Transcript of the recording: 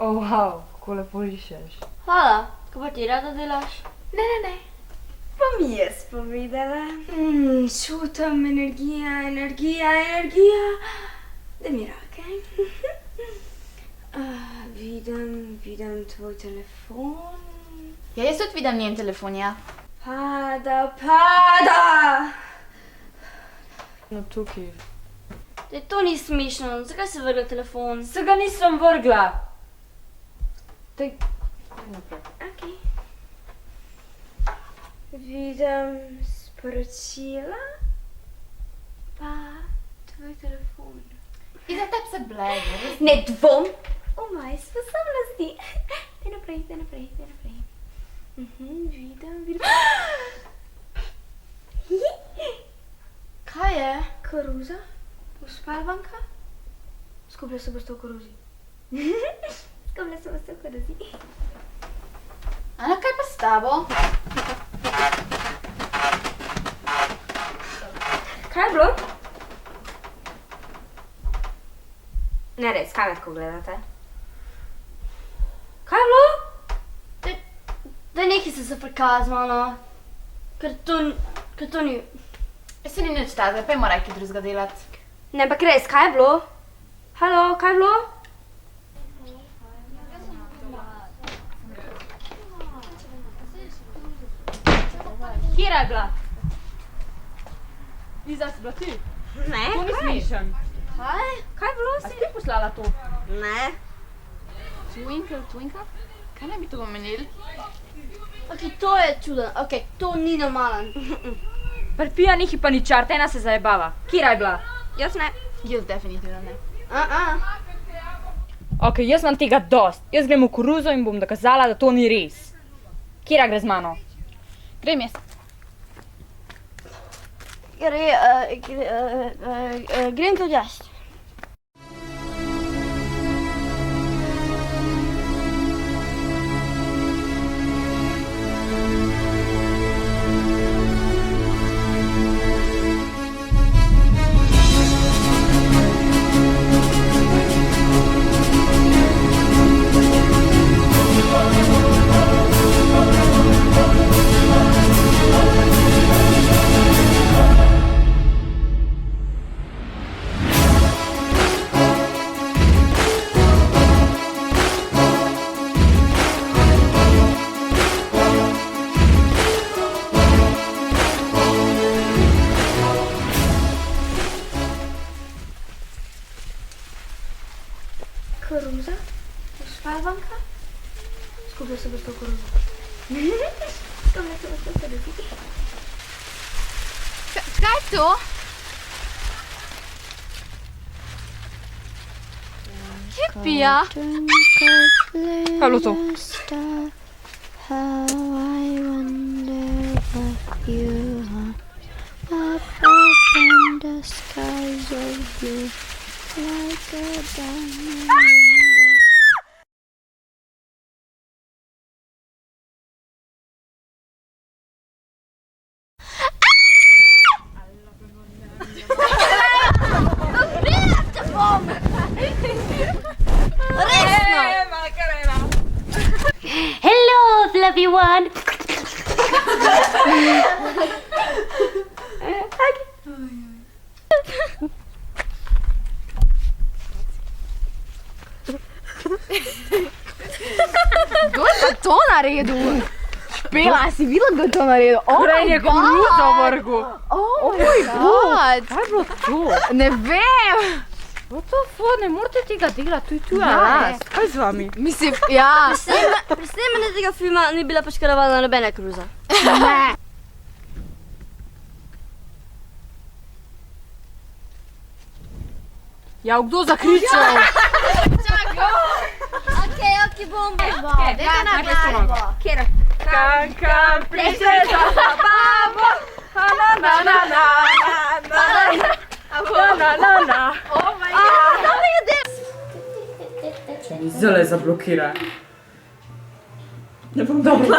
Wow, kako lepo rišeš. Hvala, kako pa ti rada delaš? Ne. Bom jaz povedala. Čutim energija. Daj mi roke. Vidim tvoj telefon. Ja, jaz tudi vidim njen telefon, ja. Pada. No tukaj. To ni smešno, zakaj si vrgla telefon? Se ga nisem vrgla. Daj naprej. Okej. Vidim sporočila, pa tvoj telefon. Iza tebe se blede, res. Ne dvom v moje sposobnosti. Daj naprej. Vidim. Kaj je? Koruza, uspavanka. Skupaj se boste v koruzi. Ana, kaj pa s tabo? Kaj je bilo? Ne res, kaj me tako gledate? Kaj je bilo? Daj nekaj se zafrkala z mano. Ker to ni... Jaz se ni nič tazga, pa je mora kaj drugega delati. Ne, ampak res, kaj je bilo? Halo, kaj je bilo? Kjera je bila? Iza, si bila ti? Ne, To ni smešen. Kaj? kaj je bilo? A si ti poslala to? Ne. Twinkle? Kaj naj bi to pomenili? Ok, to je čuden, ok, to ni normalen. Pri pijanih pa ni čart, ena se zajebava. Kjera je bila? Jaz ne. Jaz definitivno ne. Ok, jaz imam tega dost. Jaz grem v koruzo in bom dokazala, da to ni res. Kjera gre z mano? Grem jaz. Grem tudi jaz. Koruza, uspavanka. Skupaj se boste v koruzi. Kaj je to? Kje pija? Kaj je bilo to? Hello, fluffy one! Kdo je pa to naredil? Špela, si videla, kdo je to naredil? Prej je koruzo vrgel. Oh moj god! Kaj je bilo to? Ne vem! What the fuck, ne morate tega delati, to je tuja Ja, last. Kaj z vami? Mislim, ja. Pri snemanju tega filma ni bila poškodovana nobena koruza. Ne. Ja, kdo zakričal? Ok, bom. Dajte na glasbo. Kjera? Kanka pleše za zabavo, na. Oh my god. Zelo zablokira. Ne bom dobro.